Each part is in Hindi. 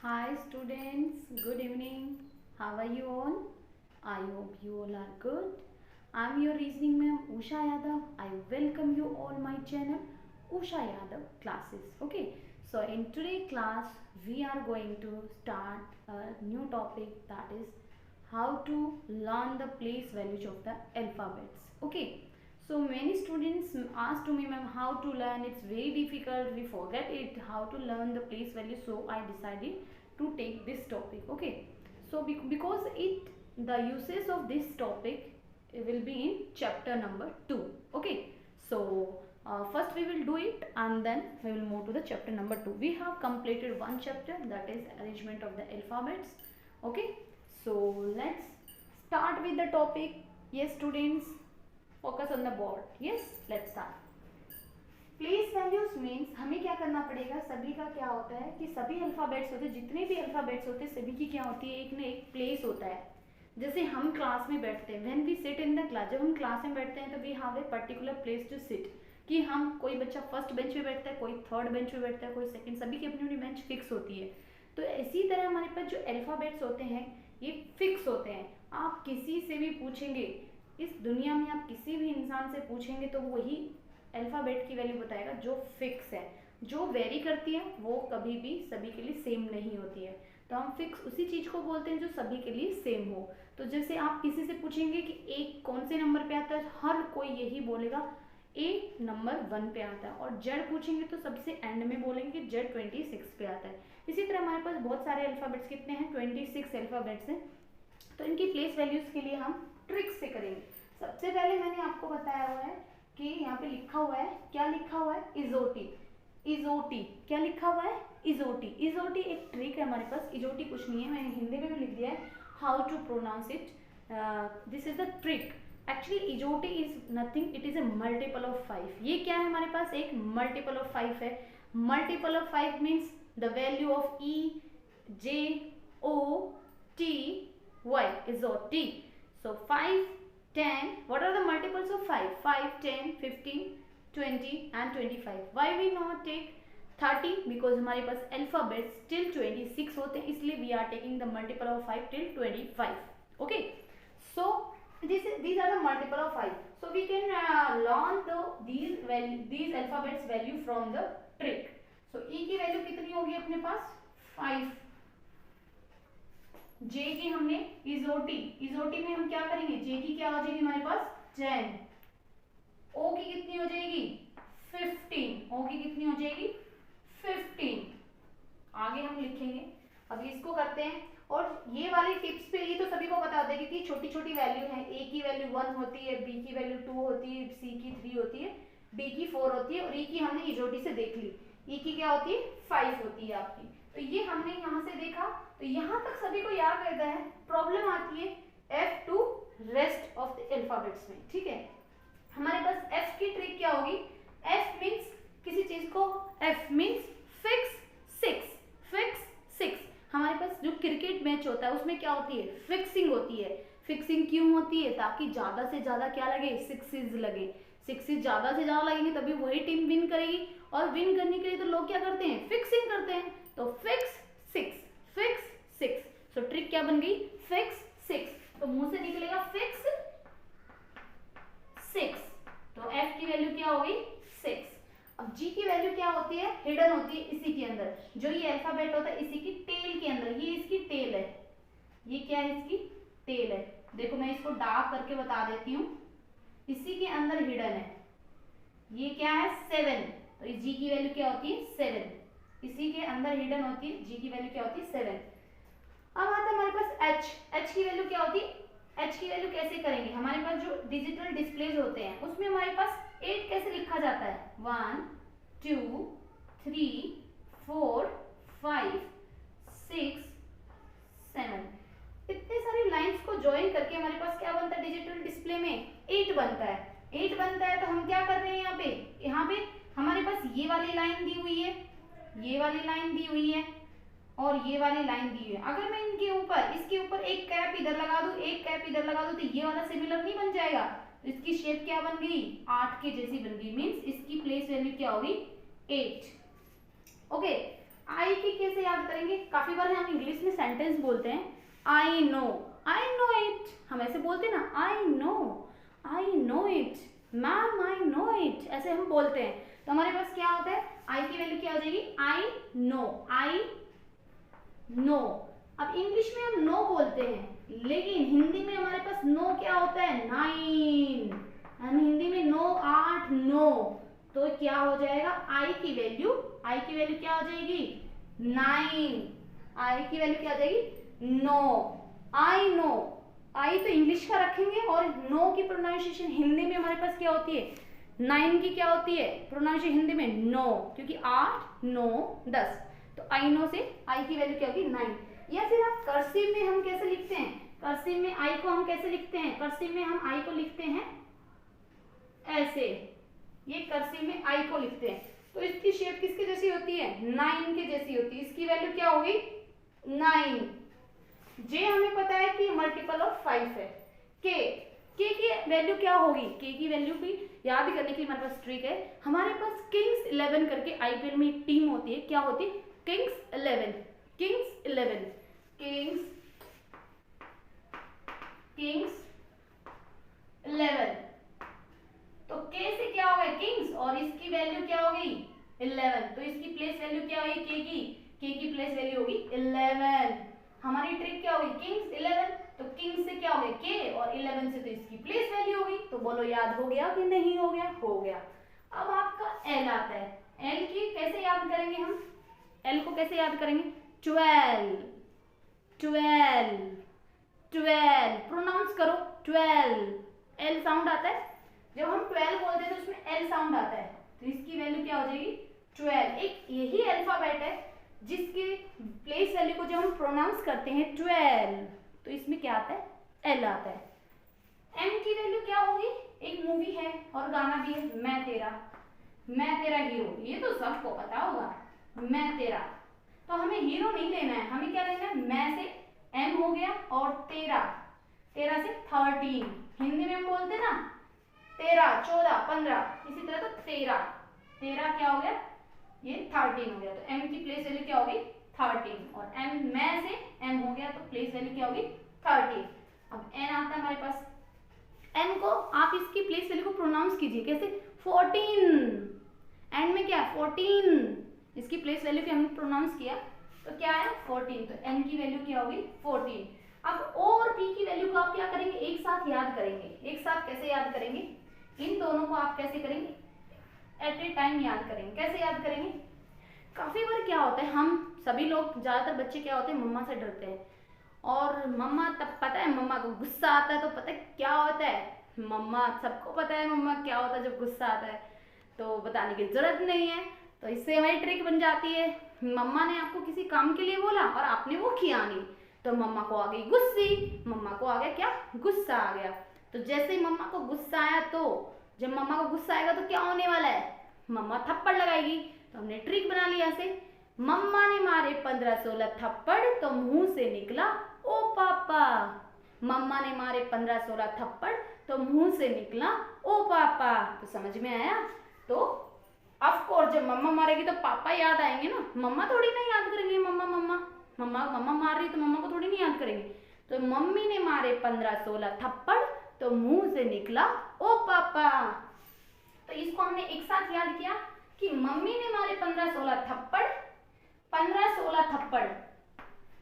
Hi students, good evening. How are you all? I hope you all are good. I am your reasoning ma'am Usha Yadav. I welcome you all my channel Usha Yadav classes. Okay, so in today class we are going to start a new topic, that is how to learn the place values of the alphabets. Okay, so many students ask to me, ma'am, how to learn, it's very difficult, we forget it, how to learn the place value. So I decided to take this topic. Okay, so because the uses of this topic will be in chapter number 2. Okay, so first we will do it and then we will move to the chapter number 2. We have completed one chapter, that is arrangement of the alphabets. Okay, so let's start with the topic. Yes students, focus on the board. Yes, let's start. Place values means हमें क्या करना पड़ेगा, सभी का क्या होता है कि सभी अल्फाबेट्स होते हैं, जितने भी अल्फाबेट्स होते हैं सभी की क्या होती है, एक ना एक प्लेस होता है. जैसे हम क्लास में बैठते हैं, when we sit in the class, जब हम क्लास में बैठते हैं तो we have a particular place to sit. कि हम, कोई बच्चा फर्स्ट बेंच पे बैठता है, कोई थर्ड बेंच पे बैठता है, कोई सेकंड, सभी की अपनी अपनी बेंच फिक्स होती है. तो इसी तरह हमारे पास जो अल्फाबेट्स होते हैं ये फिक्स होते हैं. आप किसी से भी पूछेंगे इस दुनिया में, आप किसी भी इंसान से पूछेंगे तो वही अल्फाबेट की वैल्यू बताएगा जो फिक्स है. जो वेरी करती है वो कभी भी सभी के लिए सेम नहीं होती है. तो हम फिक्स उसी चीज को बोलते हैं जो सभी के लिए सेम हो. तो जैसे आप किसी से पूछेंगे कि एक कौन से नंबर पे आता है, हर कोई यही बोलेगा ए नंबर 1 पे आता है. और जेड पूछेंगे तो सबसे एंड में बोलेंगे कि जेड 26 पे आता है. इसी तरह हमारे पास बहुत सारे अल्फाबेट्स कितने हैं, 26 अल्फाबेट्स हैं. तो इनकी प्लेस वैल्यूज के लिए हम ट्रिक से करेंगे. सबसे पहले मैंने आपको बताया हुआ है कि यहाँ पे लिखा हुआ है, क्या लिखा हुआ है, इजोटी. इजोटी क्या लिखा हुआ है, इजोटी. इजोटी एक ट्रिक है हमारे पास. इजोटी कुछ नहीं है, मैंने हिंदी में भी लिख दिया है how to pronounce it. This is the trick. Actually ejoty is nothing, it is a multiple of 5. ये क्या है हमारे पास, एक मल्टीपल ऑफ 5 है. Multiple of 5 means the value of E J O T Y, ejoty. So 5, 10, what are the multiples of 5? 5, 10, 15, 20 and 25. Why we not take 30? Because हमारे पास alphabets till 26 होते हैं, इसलिए we are taking the multiple of 5 till 25. Okay, so these are the multiple of 5. So we can learn these alphabets value from the trick. So E की वैल्यू कितनी होगी अपने पास, 5. जे की हमने इजोटी, इजोटी में हम क्या करेंगे, जे की क्या हो जाएगी हमारे पास 10. ओ की कितनी हो जाएगी 15. ओ की कितनी हो जाएगी 15. आगे हम लिखेंगे. अभी इसको करते हैं. और ये वाली टिप्स पे ये तो सभी को पता होता है क्योंकि छोटी छोटी वैल्यू है. ए की वैल्यू 1 होती है, बी की वैल्यू 2 होती है, सी की 3 होती है, डी की 4 होती है और ई की हमने इजोटी से देख ली. ई की क्या होती है 5 होती है आपकी. तो ये हमने यहाँ से देखा, तो यहाँ तक सभी को याद रहता है. प्रॉब्लम आती है F to rest of the alphabets में. ठीक है, हमारे पास F की ट्रिक क्या होगी. F मीन्स किसी चीज को, F मीन्स फिक्स 6. फिक्स 6. हमारे पास जो क्रिकेट मैच होता है उसमें क्या होती है, फिक्सिंग होती है. फिक्सिंग क्यों होती है, ताकि ज्यादा से ज्यादा क्या लगे, सिक्सेस लगे. सिक्सेस ज्यादा से ज्यादा लगेंगे तभी वही टीम विन करेगी. और विन करने के लिए तो लोग क्या करते हैं, फिक्सिंग करते हैं. तो फिक्स 6, फिक्स 6. सो ट्रिक क्या बन गई, फिक्स 6. तो मुंह से निकलेगा फिक्स 6. तो F की वैल्यू क्या होगी 6. अब G की वैल्यू क्या होती है, हिडन होती है इसी के अंदर. जो ये अल्फाबेट होता है इसी की टेल के अंदर, ये इसकी टेल है. ये क्या है, इसकी टेल है. देखो मैं इसको डार्क करके बता देती हूँ. इसी के अंदर हिडन है. ये क्या है 7. तो G की वैल्यू क्या होती है 7. इसी के अंदर हिडन होती है, G की वैल्यू क्या होती है 7. अब आता है हमारे पास H की वैल्यू क्या होती है. H की वैल्यू कैसे करेंगे, हमारे पास जो डिजिटल डिस्प्लेज होते हैं उसमें हमारे पास 8 कैसे लिखा जाता है, 1 2 3 4 5 6 7. इतने सारी लाइंस को ज्वाइन करके हमारे पास क्या बनता है डिजिटल डिस्प्ले में, 8 बनता है. 8 बनता है तो हम क्या कर रहे हैं यहाँ पे हमारे पास ये वाली लाइन दी हुई है, ये वाली लाइन दी हुई है और ये वाली लाइन दी हुई है. अगर मैं इनके ऊपर, इसके ऊपर एक कैप इधर लगा दूं, एक कैप इधर लगा दूं, तो ये वाला सिमिलर नहीं बन जाएगा. तो इसकी शेप क्या बन गई, 8 के जैसी बन गई. मीन्स इसकी प्लेस वैल्यू क्या होगी 8. ओके, आई की कैसे याद याद करेंगे? काफी बार हम इंग्लिश में सेंटेंस बोलते हैं, आई नो इट, हम ऐसे बोलते हैं ना, I know it, ma'am I know it, ऐसे हम बोलते हैं। तो हमारे पास क्या होता है, आई की वैल्यू क्या हो जाएगी, आई नो। अब इंग्लिश में हम नो बोलते हैं, लेकिन हिंदी में हमारे पास नो क्या होता है, 9। हम हिंदी में 9, 8, 9, तो क्या हो जाएगा, आई की वैल्यू क्या हो जाएगी, 9। आई की वैल्यू क्या हो जाएगी, 9। आई नो, आई तो इंग्लिश का रखेंगे और नो की प्रोनाउंसिएशन हिंदी में हमारे पास क्या होती है, 9 की क्या होती है प्रोनाउंसिएशन हिंदी में, नो, क्योंकि 8, 9, 10, तो आई नो से आई की वैल्यू क्या होगी, 9। या फिर आप कर्सिव में हम कैसे लिखते हैं, कर्सिव में आई को हम कैसे लिखते हैं, कर्सिव में हम आई को लिखते हैं ऐसे, ये कर्सिव में आई को लिखते हैं, तो इसकी शेप किसके जैसी होती है, 9 के जैसी होती है। इसकी वैल्यू क्या होगी, 9। जे हमें पता है कि मल्टीपल ऑफ 5 है। के की वैल्यू क्या होगी, के की वैल्यू भी याद करने के लिए हमारे पास ट्रिक है। हमारे पास किंग्स 11 करके आईपीएल में एक टीम होती है, क्या होती है, किंग्स 11, किंग्स 11, किंग्स 11। तो के से क्या हो गया, किंग्स, और इसकी वैल्यू क्या होगी, 11, तो इसकी प्लेस वैल्यू क्या होगी, के की प्लेस वैल्यू होगी 11। हमारी ट्रिक क्या होगी, किंग्स 11, तो किंग्स से क्या हो गया के, और 11 से तो इसकी प्लेस वैल्यू होगी। तो बोलो याद हो गया कि नहीं हो गया, हो गया। अब आपका एल आता है, एल की कैसे याद करेंगे हम, एल को कैसे याद करेंगे, 12, प्रोनाउंस करो 12, एल साउंड आता है, जब हम 12 बोलते हैं तो उसमें एल साउंड आता है, तो इसकी वैल्यू क्या हो जाएगी, 12। एक यही अल्फाबेट है जिसके प्लेस वैल्यू को जब हम प्रोनाउंस करते हैं 12, तो इसमें क्या आता है, एल आता है। एम की वैल्यू क्या होगी, एक मूवी है और गाना भी है, मैं तेरा हीरो, ये तो सबको पता होगा, मैं तेरा। तो हमें हीरो नहीं लेना है, हमें क्या लेना है, मैं से एम हो गया और तेरा से 13, हिंदी में हम बोलते ना 13, 14, 15, इसी तरह तो तेरा क्या हो गया, ये 13 हो गया, तो m की प्लेस वैल्यू क्या होगी, 13, और m मैं से m हो गया तो प्लेस वैल्यू क्या होगी, 13। अब n आता है हमारे पास, n को आप इसकी प्लेस वैल्यू को प्रोनाउंस कीजिए कैसे, 14, एंड में क्या है 14, इसकी प्लेस वैल्यू की हमने प्रोनाउंस किया तो क्या है 14, तो n की वैल्यू क्या होगी 14। अब o और p की वैल्यू को आप क्या करेंगे, एक साथ याद करेंगे। एक साथ कैसे याद करेंगे, इन दोनों को आप कैसे करेंगे, एट ए टाइम याद करेंगे। कैसे याद करेंगे, काफी बार क्या होता है, हम सभी लोग, ज्यादातर बच्चे क्या होते हैं, मम्मा से डरते हैं, और मम्मा तब पता है, मम्मा को गुस्सा आता है तो पता है क्या होता है, मम्मा सबको पता है मम्मा क्या होता है जब गुस्सा आता है, तो बताने की जरूरत नहीं है। तो इससे हमारी ट्रिक बन जाती है, मम्मा ने आपको किसी काम के लिए बोला और आपने वो किया नहीं, तो मम्मा को आ गई गुस्सी, मम्मा को आ गया क्या, गुस्सा आ गया। तो जैसे ही मम्मा को गुस्सा आया, तो जब मम्मा को गुस्सा आएगा तो क्या होने वाला है, मम्मा थप्पड़ लगाएगी। तो हमने ट्रिक बना लिया ऐसे, मम्मा ने मारे 15-16 थप्पड़ तो मुंह से निकला ओ पापा, मम्मा ने मारे 15-16 थप्पड़ तो मुंह से निकला ओ पापा। तो समझ में आया। तो ऑफ कोर्स जब मम्मा मारेगी तो पापा याद आएंगे ना, मम्मा थोड़ी ना याद करेंगे, मम्मा मार रही तो मम्मा को थोड़ी नहीं याद करेंगे। तो मम्मी ने मारे 15-16 थप्पड़ तो मुंह से निकला ओ पापा। तो इसको हमने एक साथ याद किया कि मम्मी ने मारे 15-16 थप्पड़, 15-16 थप्पड़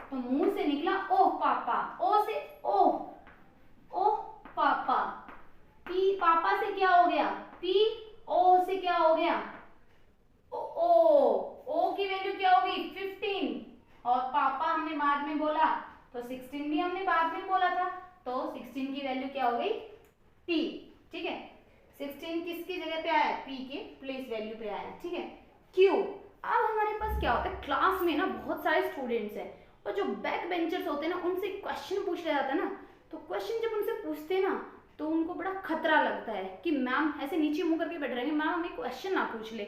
तो मुंह से निकला ओ पापा, ओ से ओ पापा, पी पापा से क्या हो गया, पी, ओ से क्या हो गया, ओ की वैल्यू क्या होगी 15, और पापा हमने बाद में बोला तो 16 भी हमने बाद में बोला था, तो 16 की वैल्यू क्या हो गई पी। ठीक है, 16 किसकी जगह पे आया, पी के प्लेस वैल्यू पे आया। ठीक है, क्यों। अब हमारे पास क्या होता है, क्लास में ना बहुत सारे स्टूडेंट्स हैं और जो बैक बेंचर्स होते हैं ना, उनसे क्वेश्चन पूछ लिया जाता है ना, तो क्वेश्चन जब उनसे पूछते हैं ना तो उनको बड़ा खतरा लगता है कि मैम ऐसे नीचे मुंह करके बैठ रहेंगे, मैम हमें क्वेश्चन ना पूछ ले।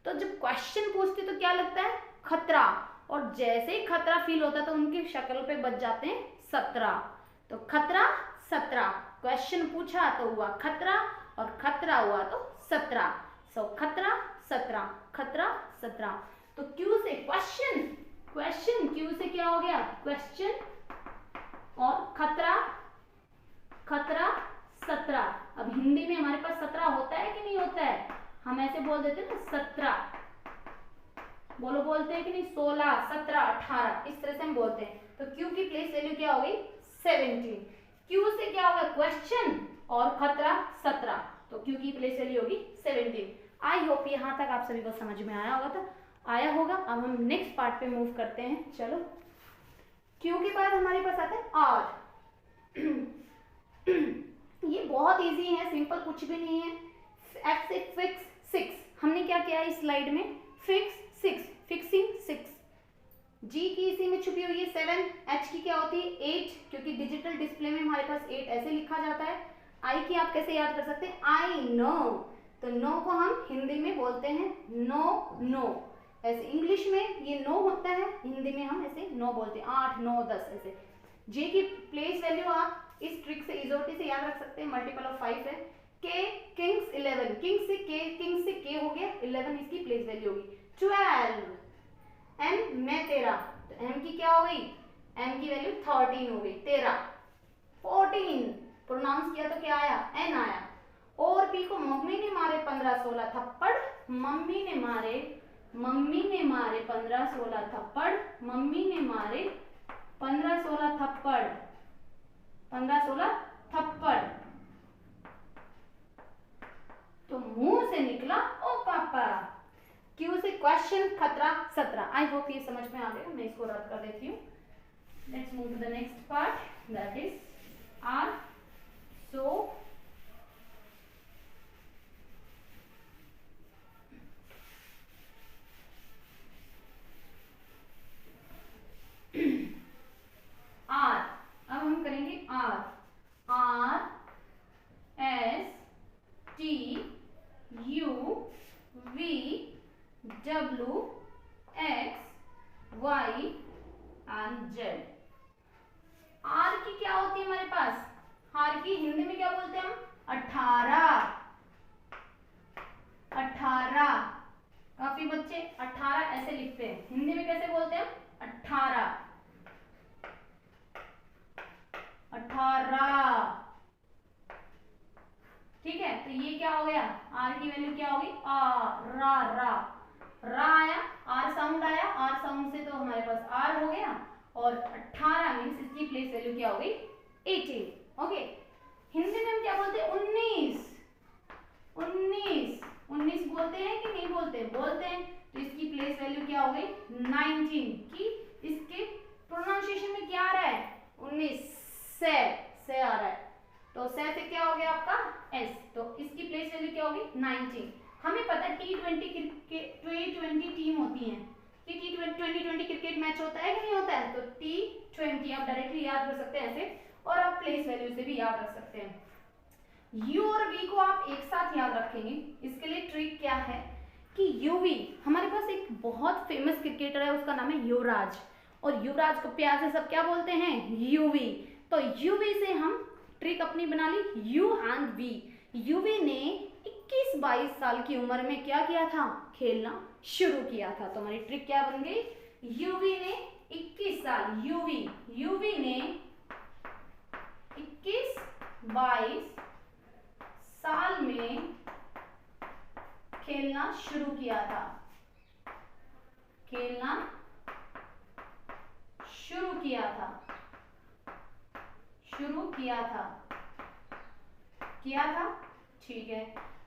तो जब क्वेश्चन पूछते तो क्या लगता है, खतरा, और जैसे ही खतरा फील होता है तो उनकी शक्ल पे बच जाते हैं 17। तो खतरा 17, क्वेश्चन पूछा तो हुआ खतरा और खतरा हुआ तो 17। सो खतरा 17, खतरा 17। तो क्यू से क्वेश्चन क्या हो गया क्वेश्चन, और खतरा, खतरा 17। अब हिंदी में हमारे पास 17 होता है कि नहीं होता है, हम ऐसे बोल देते हैं ना 17, बोलो बोलते हैं कि नहीं, 16, 17, 18, इस तरह से हम बोलते हैं। तो क्यू की प्लेस वैल्यू क्या हो गई 17। क्यू से क्या होगा क्वेश्चन और खतरा 17, तो क्यू की प्लेस वैल्यू होगी 17। आई होप यहाँ तक आप सभी को समझ में आया होगा, तो आया होगा। अब हम नेक्स्ट पार्ट पे मूव करते हैं। चलो, क्यू के बाद हमारे पास आता है आर। ये बहुत इजी है, सिंपल कुछ भी नहीं है। एफ से फिक्स 6, हमने क्या किया है इस स्लाइड में, फिक्स 6, फिक्सिंग 6। जी की इसी में छुपी हुई है 7, एच की क्या होती है 8, क्योंकि डिजिटल डिस्प्ले में हमारे पास 8 ऐसे लिखा जाता है। आई की आप कैसे याद कर सकते हैं, आई नो, तो नो को हम हिंदी में बोलते हैं नो, नो। ऐसे इंग्लिश में ये नो होता है, हिंदी में हम ऐसे नो बोलते हैं, 8, 9, 10 ऐसे। जे की प्लेस वैल्यू आप इस ट्रिक से इजोटी से याद रख सकते हैं, मल्टीपल ऑफ 5 है। के किंग्स 11, किंग से के हो गया 11, इसकी प्लेस वैल्यू होगी 12। एम में 13, तो एम की क्या हो गई, एम की वैल्यू 13 हो गई, 13। 14 प्रोनाउंस किया तो क्या आया, एन आया। और पी को मम्मी ने मारे 15-16 थप्पड़, मम्मी ने मारे 15-16 थप्पड़, मम्मी ने मारे 15-16 थप्पड़, 15-16 थप्पड़। तो मुंह से निकला ओ पापा। क्यू से क्वेश्चन, खतरा 17। आई होप ये समझ में आ गया, मैं इसको रद्द कर देती हूँ। Let's move to the next part, that is R. So R, अब हम करेंगे R. R S T U V W X Y and Z. R की क्या होती है हमारे पास, आर की हिंदी में क्या बोलते हैं हम, 18। 18, काफी बच्चे 18 ऐसे लिखते हैं, हिंदी में कैसे बोलते हैं, 18, 18। ठीक है, तो ये क्या हो गया, आर की वैल्यू क्या होगी, आ रा रा, रा आया, आर साउंड आया, आर साउंड से तो हमारे पास आर हो गया, और 18 मीन्स इसकी प्लेस वैल्यू क्या हो गई 18। ओके, हिंदी में हम क्या बोलते हैं, 19। 19 बोलते हैं कि नहीं बोलते, बोलते हैं, तो इसकी प्लेस वैल्यू क्या हो गई 19। की इसके प्रोनाउंसिएशन में क्या आ रहा है, 19 से आ रहा है, तो से क्या हो गया आपका एस, तो इसकी प्लेस वैल्यू क्या होगी 19। हमें पता है T20 टीम होती है कि T20 क्रिकेट मैच होता है कि नहीं होता है, तो T20 आप डायरेक्टली याद कर सकते हैं ऐसे, और आप प्लेस वैल्यू से भी याद रख सकते हैं। यू और वी को आप एक साथ याद रखेंगे, इसके लिए ट्रिक क्या है कि यूवी, हमारे पास एक बहुत फेमस क्रिकेटर है, उसका नाम है युवराज, और युवराज को प्यार से सब क्या बोलते हैं, यूवी। तो यूवी से हम ट्रिक अपनी बना ली, यू एंड वी। यूवी ने 21-22 साल की उम्र में क्या किया था, खेलना शुरू किया था, तो हमारी ट्रिक क्या बन गई, यूवी ने 21 साल, यूवी ने 21-22 साल में खेलना शुरू किया था, खेलना शुरू किया था, किया था। ठीक है,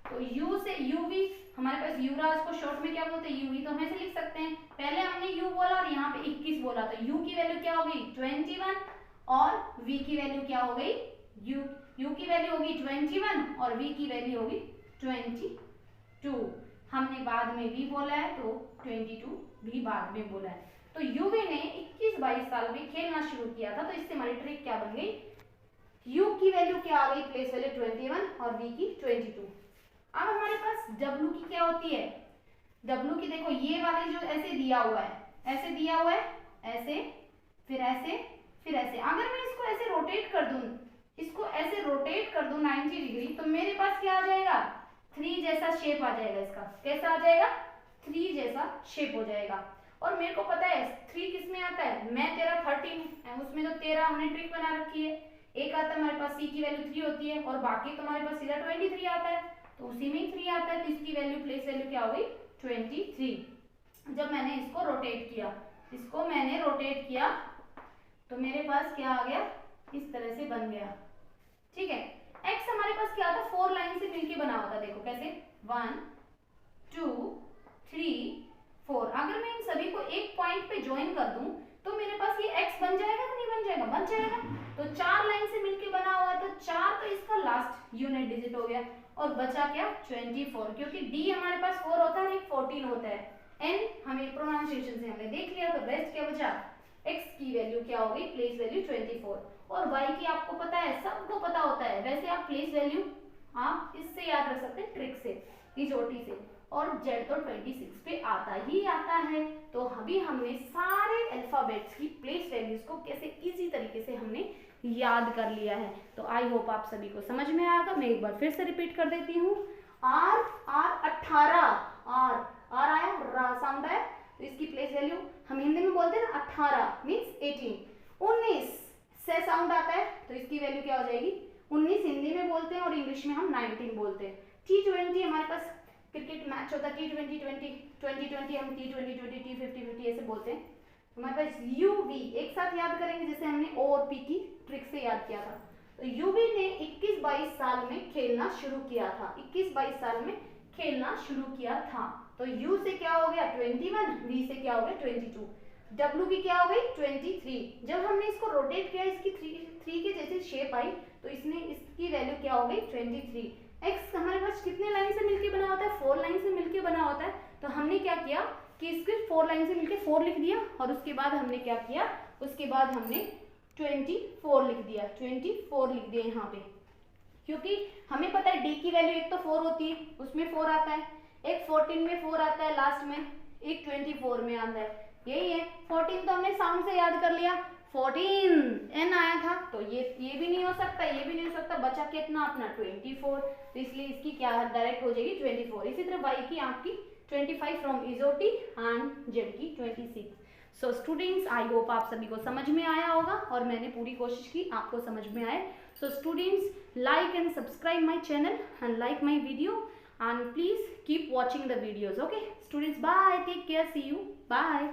तो यू से यूवी, हमारे पास युवराज को शॉर्ट में क्या बोलते हैं, यूवी, तो हम ऐसे लिख सकते हैं, पहले हमने यू बोला और यहाँ पे 21 बोला, तो यू की वैल्यू क्या होगी 21, और वी की वैल्यू क्या हो गई, यू की वैल्यू होगी 21 और वी की वैल्यू होगी 22। हमने बाद में भी बोला है, तो 22 भी बाद में बोला है। तो यूवी ने 21-22 साल में खेलना शुरू किया था, तो इससे हमारी ट्रिक क्या बन गई, U की वैल्यू क्या आ गई, प्लेस वैल्यू 21 और V की 22। अब हमारे पास W की क्या होती है, W की देखो ये वाली जो ऐसे दिया हुआ है, ऐसे दिया हुआ है, ऐसे फिर ऐसे फिर ऐसे, अगर मैं इसको ऐसे रोटेट कर दूं, इसको ऐसे रोटेट कर दूं 90 डिग्री, तो मेरे पास क्या आ जाएगा, 3 जैसा शेप आ जाएगा, इसका कैसा आ जाएगा, 3 जैसा शेप हो जाएगा। और मेरे को पता है 3 किस में आता है, मैं तेरा 13 उसमें तो 13 हमने ट्रिक बना रखी है। एक आता है हमारे पास c की वैल्यू 3 होती है और बाकी तो हमारे पास सीधा 23 आता है, तो उसी में ही 3 आता है, तो इसकी वैल्यू प्लेस वैल्यू क्या हो गई 23। जब मैंने इसको रोटेट किया तो मेरे पास क्या आ गया, इस तरह से बन गया। ठीक है, x हमारे पास क्या था, 4 लाइन से मिलके बना हुआ था। देखो कैसे, 1 2 3 4। अगर मैं इन सभी को एक पॉइंट पे ज्वाइन कर दूं तो मेरे पास ये x बन जाएगा कि नहीं बन जाएगा, बन जाएगा। तो 4 लाइन से मिलके बना हुआ है, तो 4 तो इसका लास्ट यूनिट डिजिट हो गया और बचा क्या 24, क्योंकि d हमारे पास 4 होता है, एक 14 होता है। n हमें प्रोनाउंसिएशन से हमने देख लिया, तो रेस्ट क्या बचा, x की वैल्यू क्या हो गई, प्लेस वैल्यू 24। और y की आपको पता है, सबको पता होता है। वैसे आप प्लेस वैल्यू आप इससे याद रख सकते हैं, ट्रिक से, इजोटी से। और z तो 26 पे आता ही आता है। तो अभी हमने सारे अल्फाबेट्स की प्लेस वैल्यूज को कैसे इजी तरीके से हमने याद कर लिया है। तो आई होप आप सभी को समझ में आएगा। मैं एक बार फिर से रिपीट कर देती हूँ। r 18, r आया, रा साउंड आया, तो इसकी प्लेस वैल्यू हम हिंदी में बोलते हैं ना 18 मीन्स 18। 19 से साउंड आता है, तो इसकी वैल्यू क्या हो जाएगी 19, हिंदी में बोलते हैं और इंग्लिश में हम 19 बोलते हैं। T20 हमारे पास क्रिकेट मैच होता है, T20 20 हम T20 20 T50 ऐसे बोलते हैं। हमारे पास UV एक साथ याद करेंगे, जैसे हमने O और P की ट्रिक से याद किया था। तो UV ने 21-22 साल में खेलना शुरू किया था, 21-22 साल में खेलना शुरू किया था। तो U से क्या हो गया 21, V से क्या हो गया 22, W की क्या हो गई 23। जब हमने इसको रोटेट किया, इसकी 3 के जैसे शेप आई, तो इसने इसकी वैल्यू क्या हो गई 23। x हमारे पास कितने लाइन से मिलके बना होता है, 4 लाइन से मिलके बना होता है। तो हमने क्या किया कि इसके 4 लाइन से मिलके 4 लिख दिया, और उसके बाद हमने क्या किया, उसके बाद हमने 24 लिख दिया, 24 लिख दिया यहाँ पे, क्योंकि हमें पता है d की वैल्यू एक तो 4 होती है, उसमें 4 आता है, एक 14 में 4 आता है लास्ट में, एक 24 में आता है। यही है, 14 तो हमने साउंड से याद कर लिया, 14 n आया था, तो ये भी नहीं हो सकता, ये भी नहीं हो सकता, बचा कितना अपना 24। तो इसलिए इसकी क्या डायरेक्ट हो जाएगी 24। इसी तरह y की आपकी 25 फ्रॉम इजोटी एंड z की 26। सो स्टूडेंट्स, आई होप आप सभी को समझ में आया होगा और मैंने पूरी कोशिश की आपको समझ में आए। So students, like and subscribe my channel and like my video and please keep watching the videos. Okay students, bye, take care, see you, bye.